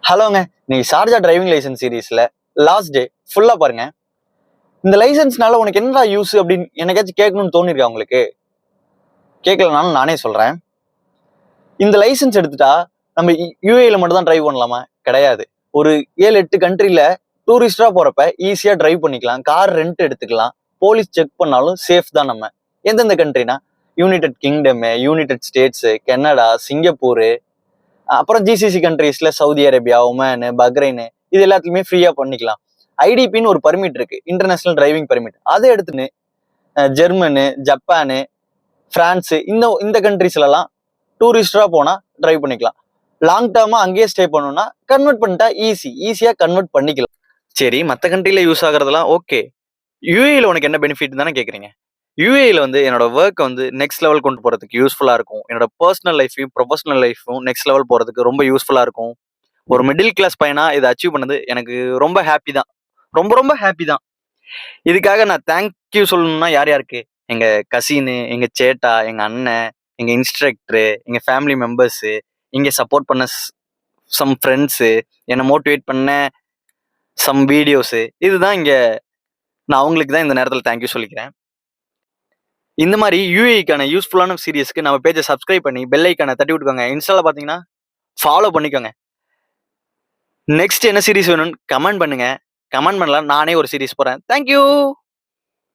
ஹலோங்க, நீங்க Sharjah driving licence சீரீஸ்ல last day ஃபுல்லா பாருங்க. இந்த லைசன்ஸ்னால உனக்கு என்னடா யூஸ் அப்படின்னு எனக்காச்சும் கேட்கணும்னு தோணிருக்கா உங்களுக்கு? கேட்கலனாலும் நானே சொல்றேன். இந்த லைசன்ஸ் எடுத்துட்டா நம்ம யூஏல மட்டும் தான் டிரைவ் பண்ணலாமா? கிடையாது. ஒரு 7-8 கண்ட்ரில டூரிஸ்டா போறப்ப ஈஸியா டிரைவ் பண்ணிக்கலாம். கார் ரெண்ட் எடுத்துக்கலாம். போலீஸ் செக் பண்ணாலும் சேஃப் தான் நம்ம. எந்தெந்த கண்ட்ரினா United Kingdom, United States, Canada, Singapore, அப்புறம் ஜிசிசி கண்ட்ரீஸ்ல சவுதி அரேபியா, ஒமானு, பக்ரைனு இது எல்லாத்துலயுமே ஃப்ரீயா பண்ணிக்கலாம். ஐடிபின்னு ஒரு பர்மிட் இருக்கு, இன்டர்நேஷனல் டிரைவிங் பர்மிட். அதை எடுத்துன்னு ஜெர்மனு, ஜப்பானு, பிரான்ஸ் இந்த இந்த கண்ட்ரீஸ்ல எல்லாம் டூரிஸ்டரா போனா டிரைவ் பண்ணிக்கலாம். லாங் டேர்மா அங்கேயே ஸ்டே பண்ணணும்னா கன்வெர்ட் பண்ணிட்டா ஈஸியா கன்வெர்ட் பண்ணிக்கலாம். சரி, மற்ற கண்ட்ரில யூஸ் ஆகுறதெல்லாம் ஓகே. யூஏல உனக்கு என்ன பெனிஃபிட் தானே கேக்குறீங்க? யூஏல என்னோட ஒர்க் நெக்ஸ்ட் லெவல் கொண்டு போறதுக்கு யூஸ்ஃபுல்லா இருக்கும். என்னோட பர்சனல் லைஃபையும் ப்ரொஃபஷனல் லைஃபும் நெக்ஸ்ட் லெவல் போறதுக்கு ரொம்ப யூஸ்ஃபுல்லா இருக்கும். ஒரு மிடில் கிளாஸ் பையனா இதை அச்சீவ் பண்ணது எனக்கு ரொம்ப ஹாப்பி தான். ரொம்ப ரொம்ப ஹாப்பி தான். இதுக்காக நான் தேங்க்யூ சொல்லணும்னா யாருக்கு? எங்க கசினு, எங்க சேட்டா, எங்க அண்ணன், எங்க இன்ஸ்ட்ரக்டரு, எங்க ஃபேமிலி மெம்பர்ஸ், இங்க சப்போர்ட் பண்ண சம் ஃப்ரெண்ட்ஸு, என்னை மோட்டிவேட் பண்ண சம் வீடியோஸு, இதுதான் இங்க நான் அவங்களுக்கு தான் இந்த நேரத்தில் தேங்க்யூ சொல்லிக்கிறேன். இந்த மாதிரி யூஏக்கான யூஸ்ஃபுல்லான சீரியஸ்க்கு நம்ம பேஜை சப்ஸ்கிரைப் பண்ணி பெல் ஐக்கானை தட்டி விட்டுக்கோங்க. இன்ஸ்டால பார்த்தீங்கன்னா ஃபாலோ பண்ணிக்கோங்க. நெக்ஸ்ட் என்ன சீரிஸ் வேணும்னு கமெண்ட் பண்ணுங்க. கமெண்ட் பண்ணலாம், நானே ஒரு சீரிஸ் போறேன். தேங்க்யூ.